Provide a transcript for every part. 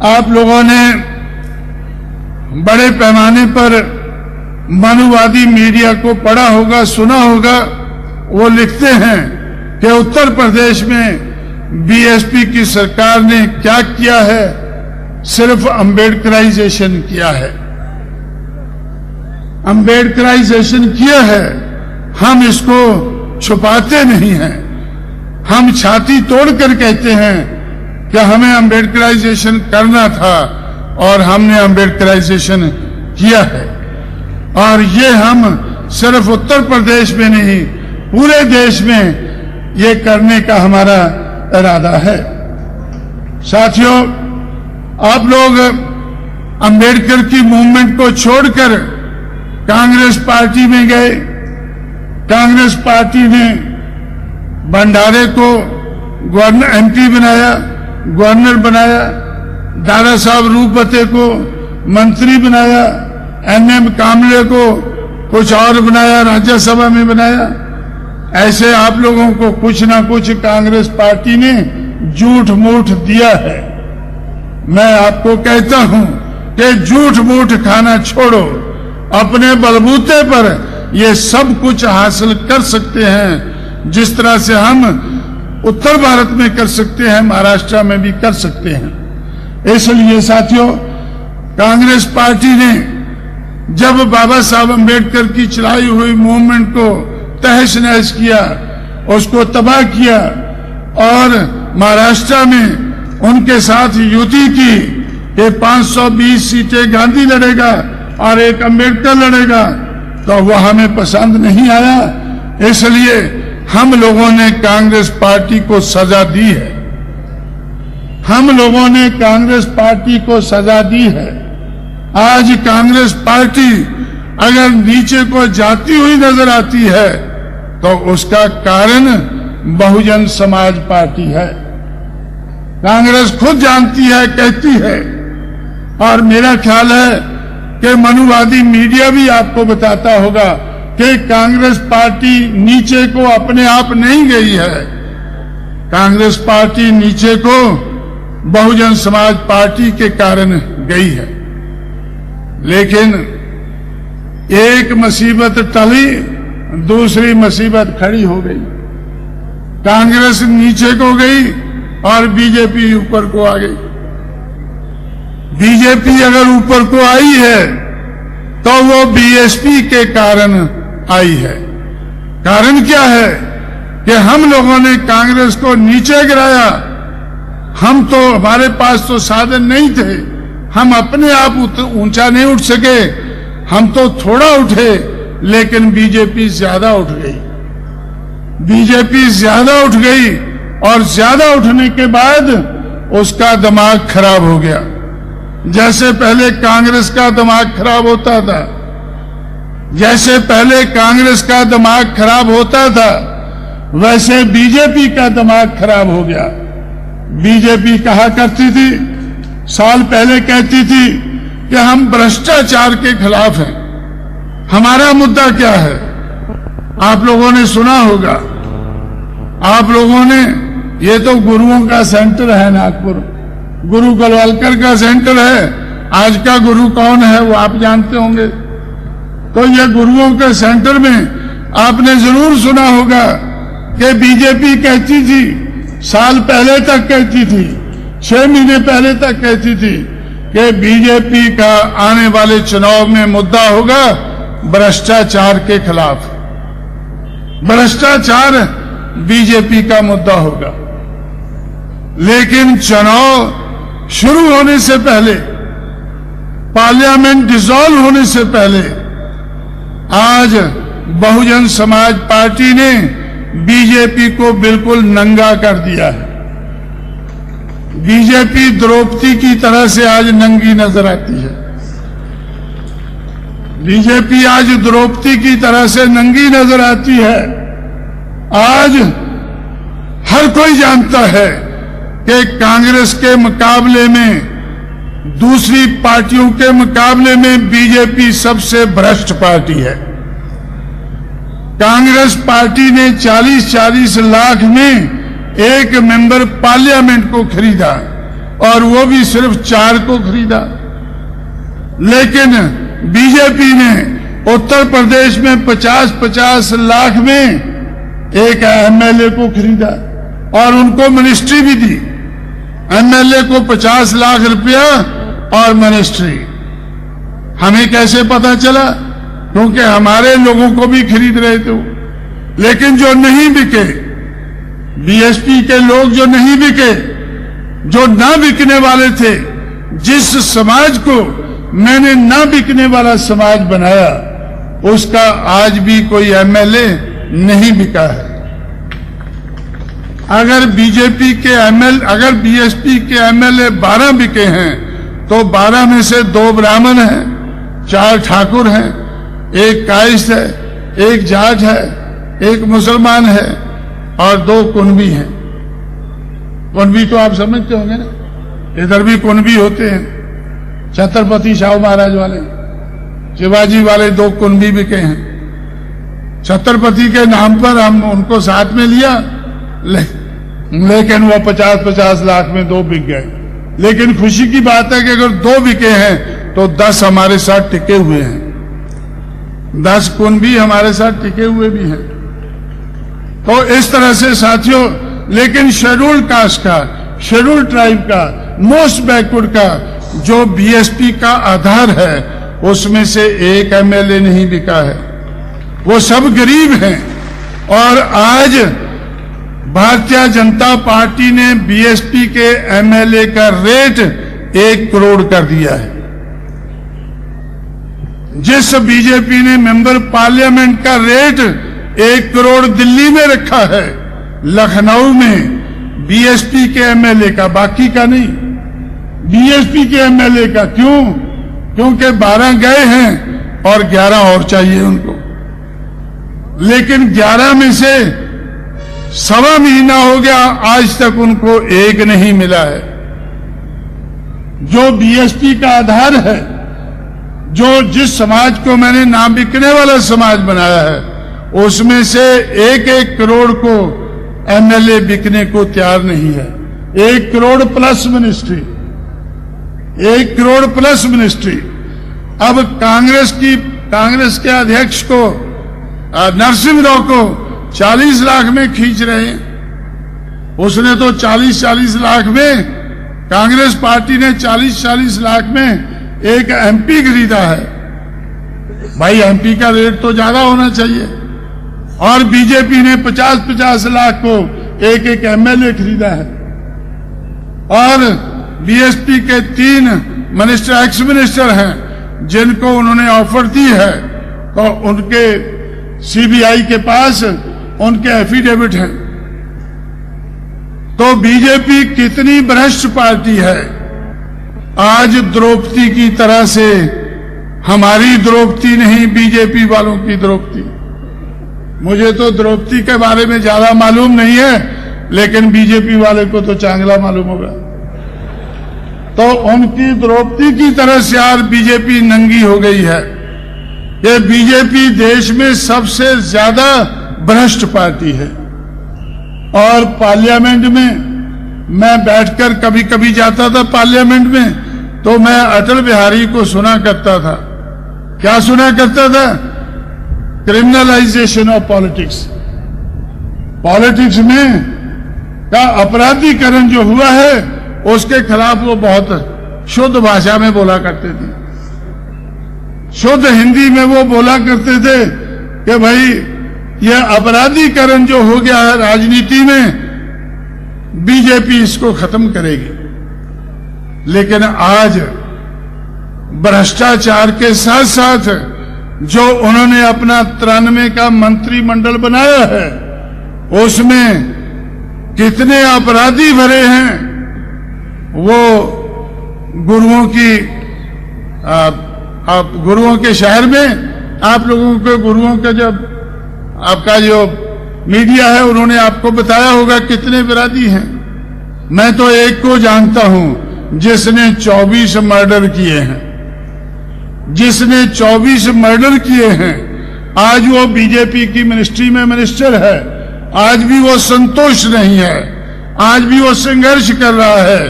आप लोगों ने बड़े पैमाने पर मनुवादी मीडिया को पढ़ा होगा, सुना होगा। वो लिखते हैं कि उत्तर प्रदेश में बीएसपी की सरकार ने क्या किया है, सिर्फ अंबेडकराइजेशन किया है। अंबेडकराइजेशन किया है, हम इसको छुपाते नहीं हैं। हम छाती तोड़कर कहते हैं कि हमें अंबेडकराइजेशन करना था और हमने अंबेडकराइजेशन किया है। और ये हम सिर्फ उत्तर प्रदेश में नहीं, पूरे देश में ये करने का हमारा इरादा है। साथियों, आप लोग अंबेडकर की मूवमेंट को छोड़कर कांग्रेस पार्टी में गए। कांग्रेस पार्टी ने भंडारे को गवर्नर एमपी बनाया, गवर्नर बनाया। दादा साहब रूपवते को मंत्री बनाया। एनएम कामले को कुछ और बनाया, राज्यसभा में बनाया। ऐसे आप लोगों को कुछ ना कुछ कांग्रेस पार्टी ने झूठ मूठ दिया है। मैं आपको कहता हूं कि झूठ मूठ खाना छोड़ो, अपने बलबूते पर ये सब कुछ हासिल कर सकते हैं। जिस तरह से हम उत्तर भारत में कर सकते हैं, महाराष्ट्र में भी कर सकते हैं। इसलिए साथियों, कांग्रेस पार्टी ने जब बाबा साहब अंबेडकर की चलाई हुई मूवमेंट को तहस नहस किया, उसको तबाह किया और महाराष्ट्र में उनके साथ युति की कि 520 सीटें गांधी लड़ेगा और एक अंबेडकर लड़ेगा, तो वह हमें पसंद नहीं आया। इसलिए हम लोगों ने कांग्रेस पार्टी को सजा दी है। हम लोगों ने कांग्रेस पार्टी को सजा दी है। आज कांग्रेस पार्टी अगर नीचे को जाती हुई नजर आती है तो उसका कारण बहुजन समाज पार्टी है। कांग्रेस खुद जानती है, कहती है, और मेरा ख्याल है कि मनुवादी मीडिया भी आपको बताता होगा कि कांग्रेस पार्टी नीचे को अपने आप नहीं गई है। कांग्रेस पार्टी नीचे को बहुजन समाज पार्टी के कारण गई है। लेकिन एक मुसीबत टली, दूसरी मुसीबत खड़ी हो गई। कांग्रेस नीचे को गई और बीजेपी ऊपर को आ गई। बीजेपी अगर ऊपर को आई है तो वो बीएसपी के कारण आई है। कारण क्या है कि हम लोगों ने कांग्रेस को नीचे गिराया। हम तो, हमारे पास तो साधन नहीं थे, हम अपने आप ऊंचा नहीं उठ सके। हम तो थोड़ा उठे, लेकिन बीजेपी ज्यादा उठ गई। बीजेपी ज्यादा उठ गई और ज्यादा उठने के बाद उसका दिमाग खराब हो गया। जैसे पहले कांग्रेस का दिमाग खराब होता था, जैसे पहले कांग्रेस का दिमाग खराब होता था, वैसे बीजेपी का दिमाग खराब हो गया। बीजेपी कहा करती थी, साल पहले कहती थी कि हम भ्रष्टाचार के खिलाफ हैं। हमारा मुद्दा क्या है? आप लोगों ने सुना होगा, आप लोगों ने, ये तो गुरुओं का सेंटर है नागपुर, गुरु गलवालकर का सेंटर है। आज का गुरु कौन है वो आप जानते होंगे। तो ये गुरुओं के सेंटर में आपने जरूर सुना होगा कि बीजेपी कहती थी, साल पहले तक कहती थी, 6 महीने पहले तक कहती थी कि बीजेपी का आने वाले चुनाव में मुद्दा होगा भ्रष्टाचार के खिलाफ। भ्रष्टाचार बीजेपी का मुद्दा होगा। लेकिन चुनाव शुरू होने से पहले, पार्लियामेंट डिसॉल्व होने से पहले, आज बहुजन समाज पार्टी ने बीजेपी को बिल्कुल नंगा कर दिया है। बीजेपी द्रौपदी की तरह से आज नंगी नजर आती है। बीजेपी आज द्रौपदी की तरह से नंगी नजर आती है। आज हर कोई जानता है कि कांग्रेस के मुकाबले में, दूसरी पार्टियों के मुकाबले में बीजेपी सबसे भ्रष्ट पार्टी है। कांग्रेस पार्टी ने 40-40 लाख में एक मेंबर पार्लियामेंट को खरीदा। और वो भी सिर्फ 4 को खरीदा। लेकिन बीजेपी ने उत्तर प्रदेश में 50-50 लाख में एक एमएलए को खरीदा और उनको मिनिस्ट्री भी दी। एमएलए को 50 लाख रुपया और मिनिस्ट्री। हमें कैसे पता चला? क्योंकि हमारे लोगों को भी खरीद रहे थे। लेकिन जो नहीं बिके, बीएसपी के लोग जो नहीं बिके, जो ना बिकने वाले थे, जिस समाज को मैंने ना बिकने वाला समाज बनाया, उसका आज भी कोई एमएलए नहीं बिका है। अगर बीजेपी के अगर बीएसपी के एमएलए 12 बिके हैं तो 12 में से 2 ब्राह्मण हैं, 4 ठाकुर हैं, 1 कायस्थ है, 1 जाट है, 1 मुसलमान है और 2 कुनबी हैं। कुनबी तो आप समझते होंगे ना, इधर भी कुनबी होते हैं। छत्रपति शाहू महाराज वाले, शिवाजी वाले 2 कुनबी बिके हैं। छत्रपति के नाम पर हम उनको साथ में लिया, लेकिन वो 50-50 लाख में 2 बिक गए। लेकिन खुशी की बात है कि अगर 2 बिके हैं तो 10 हमारे साथ टिके हुए हैं, 10 कुनबी हमारे साथ टिके हुए भी हैं। तो इस तरह से साथियों, लेकिन शेड्यूल्ड कास्ट का, शेड्यूल्ड ट्राइब का, मोस्ट बैकवर्ड का जो बीएसपी का आधार है, उसमें से एक एमएलए नहीं बिका है। वो सब गरीब हैं। और आज भारतीय जनता पार्टी ने बीएसपी के एमएलए का रेट 1 करोड़ कर दिया है। जिस बीजेपी ने मेंबर पार्लियामेंट का रेट 1 करोड़ दिल्ली में रखा है, लखनऊ में बीएसपी के एमएलए का, बाकी का नहीं, बीएसपी के एमएलए का। क्यों? क्योंकि 12 गए हैं और 11 और चाहिए उनको। लेकिन 11 में से 1.25 महीना हो गया, आज तक उनको 1 नहीं मिला है। जो बीएसपी का आधार है, जो जिस समाज को मैंने ना बिकने वाला समाज बनाया है, उसमें से 1-1 करोड़ को एमएलए बिकने को तैयार नहीं है। 1 crore plus ministry, 1 crore plus ministry. अब कांग्रेस के अध्यक्ष को, नरसिंह राव को 40 लाख में खींच रहे हैं। उसने तो 40-40 लाख में, कांग्रेस पार्टी ने 40-40 लाख में एक एमपी खरीदा है। भाई एमपी का रेट तो ज्यादा होना चाहिए। और बीजेपी ने 50-50 लाख को एक एमएलए खरीदा है। और बीएसपी के 3 मिनिस्टर, एक्स मिनिस्टर हैं, जिनको उन्होंने ऑफर दी है, तो उनके सीबीआई के पास उनके एफिडेविट हैं। तो बीजेपी कितनी भ्रष्ट पार्टी है। आज द्रौपदी की तरह से, हमारी द्रौपदी नहीं, बीजेपी वालों की द्रौपदी। मुझे तो द्रौपदी के बारे में ज्यादा मालूम नहीं है, लेकिन बीजेपी वाले को तो चांगला मालूम होगा। तो उनकी द्रौपदी की तरह से आज बीजेपी नंगी हो गई है। ये बीजेपी देश में सबसे ज्यादा भ्रष्ट पार्टी है। और पार्लियामेंट में मैं बैठकर कभी कभी जाता था पार्लियामेंट में, तो मैं अटल बिहारी को सुना करता था। क्या सुना करता था? Criminalisation of politics. पॉलिटिक्स में का अपराधीकरण जो हुआ है, उसके खिलाफ वो बहुत शुद्ध भाषा में बोला करते थे। शुद्ध हिंदी में वो बोला करते थे कि भाई यह अपराधीकरण जो हो गया है राजनीति में, बीजेपी इसको खत्म करेगी। लेकिन आज भ्रष्टाचार के साथ साथ जो उन्होंने अपना 93 का मंत्रिमंडल बनाया है, उसमें कितने अपराधी भरे हैं। वो गुरुओं की, आप गुरुओं के शहर में, आप लोगों के गुरुओं का जब आपका जो मीडिया है, उन्होंने आपको बताया होगा कितने अपराधी हैं। मैं तो एक को जानता हूं जिसने 24 मर्डर किए हैं, जिसने 24 मर्डर किए हैं। आज वो बीजेपी की मिनिस्ट्री में मिनिस्टर है। आज भी वो संतोष नहीं है, आज भी वो संघर्ष कर रहा है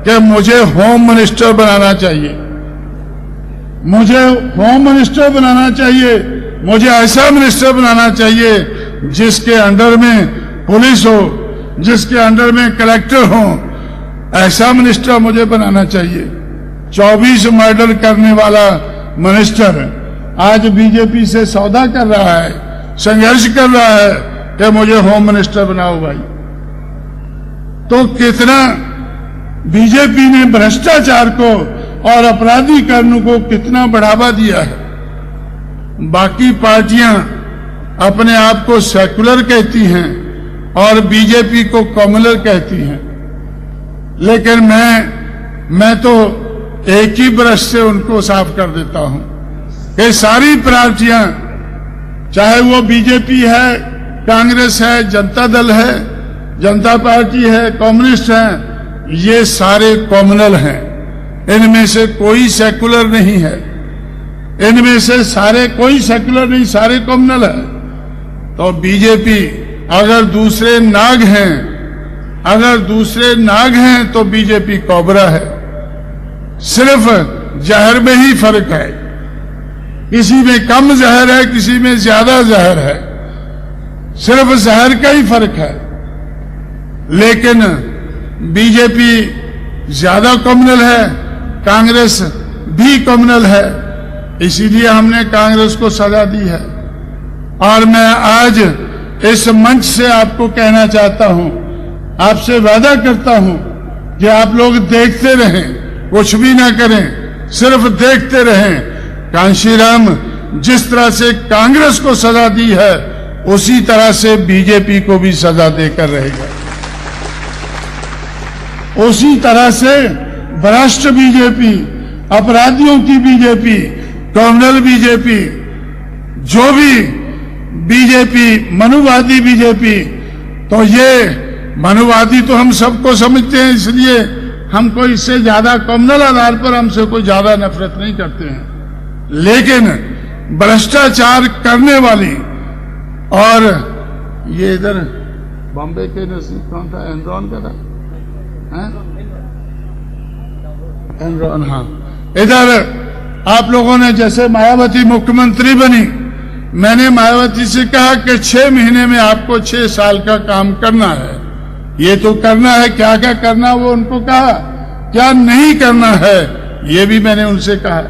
कि मुझे होम मिनिस्टर बनाना चाहिए, मुझे होम मिनिस्टर बनाना चाहिए, मुझे ऐसा मिनिस्टर बनाना चाहिए जिसके अंडर में पुलिस हो, जिसके अंडर में कलेक्टर हो, ऐसा मिनिस्टर मुझे बनाना चाहिए। 24 मर्डर करने वाला मिनिस्टर आज बीजेपी से सौदा कर रहा है, संघर्ष कर रहा है कि मुझे होम मिनिस्टर बनाओ भाई। तो कितना बीजेपी ने भ्रष्टाचार को और अपराधीकरण को कितना बढ़ावा दिया है। बाकी पार्टियां अपने आप को सेकुलर कहती हैं और बीजेपी को कम्युनल कहती हैं, लेकिन मैं तो एक ही ब्रश से उनको साफ कर देता हूं कि सारी पार्टियां, चाहे वो बीजेपी है, कांग्रेस है, जनता दल है, जनता पार्टी है, कम्युनिस्ट है, ये सारे कम्युनल हैं। इनमें से कोई सेकुलर नहीं है, इनमें से सारे कोई सेकुलर नहीं, सारे कम्युनल है। तो बीजेपी अगर दूसरे नाग हैं, अगर दूसरे नाग हैं तो बीजेपी कोबरा है। सिर्फ जहर में ही फर्क है, किसी में कम जहर है, किसी में ज्यादा जहर है, सिर्फ जहर का ही फर्क है। लेकिन बीजेपी ज्यादा कम्युनल है, कांग्रेस भी कम्युनल है, इसीलिए हमने कांग्रेस को सजा दी है। और मैं आज इस मंच से आपको कहना चाहता हूं, आपसे वादा करता हूं कि आप लोग देखते रहें, कुछ भी ना करें, सिर्फ देखते रहें। कांशीराम जिस तरह से कांग्रेस को सजा दी है, उसी तरह से बीजेपी को भी सजा देकर रहेगा। उसी तरह से भ्रष्ट बीजेपी, अपराधियों की बीजेपी, कम्युनल बीजेपी, जो भी बीजेपी, मनुवादी बीजेपी, तो ये मनुवादी तो हम सबको समझते हैं, इसलिए हमको इससे ज्यादा कम्युनल आधार पर हमसे कोई ज्यादा नफरत नहीं करते हैं। लेकिन भ्रष्टाचार करने वाली, और ये इधर बॉम्बे के नजदीक कौन था, एनरॉन का था, एनरॉन, हाँ, इधर आप लोगों ने जैसे मायावती मुख्यमंत्री बनी, मैंने मायावती से कहा कि 6 महीने में आपको 6 साल का काम करना है। ये तो करना है, क्या क्या करना वो उनको कहा, क्या नहीं करना है ये भी मैंने उनसे कहा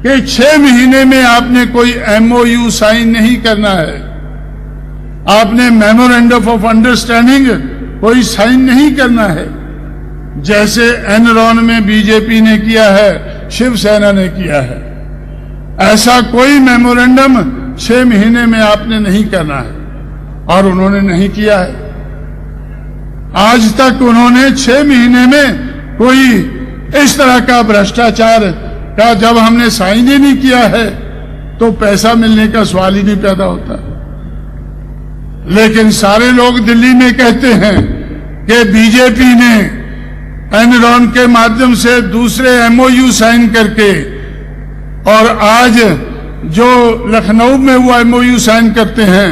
कि 6 महीने में आपने कोई MOU साइन नहीं करना है, आपने मेमोरेंडम ऑफ अंडरस्टैंडिंग कोई साइन नहीं करना है, जैसे एनरॉन में बीजेपी ने किया है, शिवसेना ने किया है। ऐसा कोई मेमोरेंडम 6 महीने में आपने नहीं करना है, और उन्होंने नहीं किया है। आज तक उन्होंने 6 महीने में कोई इस तरह का भ्रष्टाचार का जब हमने साइन ही नहीं किया है तो पैसा मिलने का सवाल ही नहीं पैदा होता। लेकिन सारे लोग दिल्ली में कहते हैं कि बीजेपी ने एनरॉन के माध्यम से दूसरे MOU साइन करके, और आज जो लखनऊ में हुआ MOU साइन करते हैं,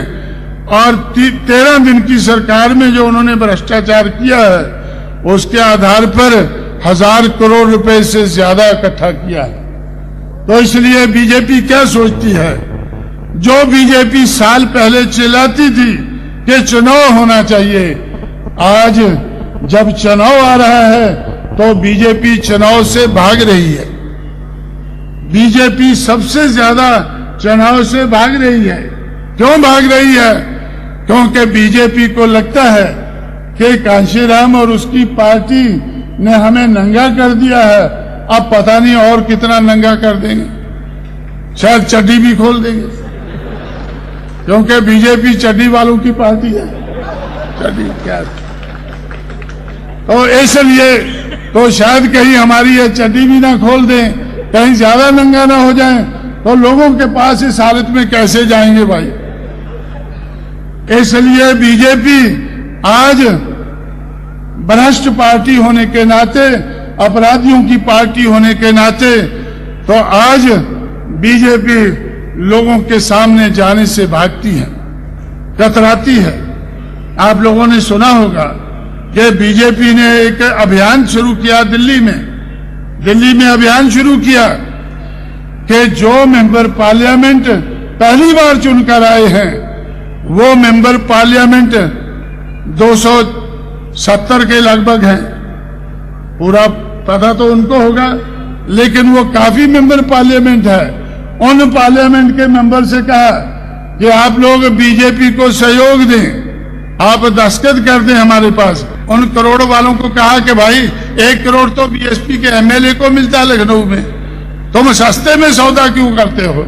और 13 दिन की सरकार में जो उन्होंने भ्रष्टाचार किया है, उसके आधार पर 1000 करोड़ रुपए से ज्यादा इकट्ठा किया है। तो इसलिए बीजेपी क्या सोचती है, जो बीजेपी साल पहले चिल्लाती थी कि चुनाव होना चाहिए, आज जब चुनाव आ रहा है तो बीजेपी चुनाव से भाग रही है। बीजेपी सबसे ज्यादा चुनाव से भाग रही है। क्यों भाग रही है? क्योंकि बीजेपी को लगता है कि कांशीराम और उसकी पार्टी ने हमें नंगा कर दिया है, अब पता नहीं और कितना नंगा कर देंगे, शायद चड्डी भी खोल देंगे, क्योंकि बीजेपी चड्डी वालों की पार्टी है। चड्डी क्या, तो इसलिए तो शायद कहीं हमारी ये चड्डी भी ना खोल दें, कहीं ज्यादा नंगा ना हो जाए, तो लोगों के पास इस हालत में कैसे जाएंगे भाई। इसलिए बीजेपी आज भ्रष्ट पार्टी होने के नाते, अपराधियों की पार्टी होने के नाते, तो आज बीजेपी लोगों के सामने जाने से भागती है, कतराती है। आप लोगों ने सुना होगा कि बीजेपी ने एक अभियान शुरू किया दिल्ली में अभियान शुरू किया कि जो मेंबर पार्लियामेंट पहली बार चुनकर आए हैं वो मेंबर पार्लियामेंट 270 के लगभग हैं। पूरा पता तो उनको होगा, लेकिन वो काफी मेंबर पार्लियामेंट है। उन पार्लियामेंट के मेंबर से कहा कि आप लोग बीजेपी को सहयोग दें, आप दस्तखत कर दें हमारे पास। उन करोड़ वालों को कहा कि भाई 1 करोड़ तो बीएसपी के एमएलए को मिलता है लखनऊ में, तुम सस्ते में सौदा क्यों करते हो?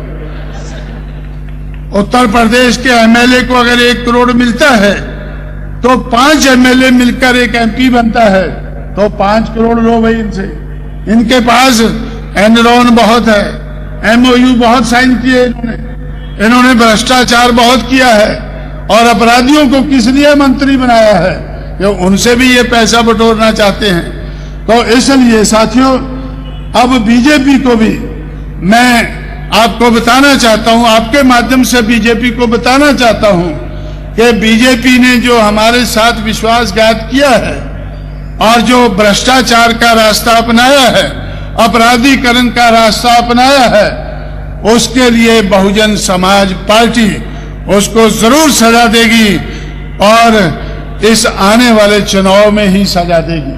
उत्तर प्रदेश के एमएलए को अगर 1 करोड़ मिलता है तो 5 एमएलए मिलकर एक एमपी बनता है, तो 5 करोड़ लो भाई इनसे। इनके पास एनरॉन बहुत है, एमओयू बहुत साइन किए इन्होंने भ्रष्टाचार बहुत किया है, और अपराधियों को किस लिए मंत्री बनाया है कि उनसे भी ये पैसा बटोरना चाहते हैं। तो इसलिए साथियों, अब बीजेपी को भी मैं आपको बताना चाहता हूं, आपके माध्यम से बीजेपी को बताना चाहता हूं कि बीजेपी ने जो हमारे साथ विश्वासघात किया है और जो भ्रष्टाचार का रास्ता अपनाया है, अपराधीकरण का रास्ता अपनाया है, उसके लिए बहुजन समाज पार्टी उसको जरूर सजा देगी और इस आने वाले चुनाव में ही सजा देगी।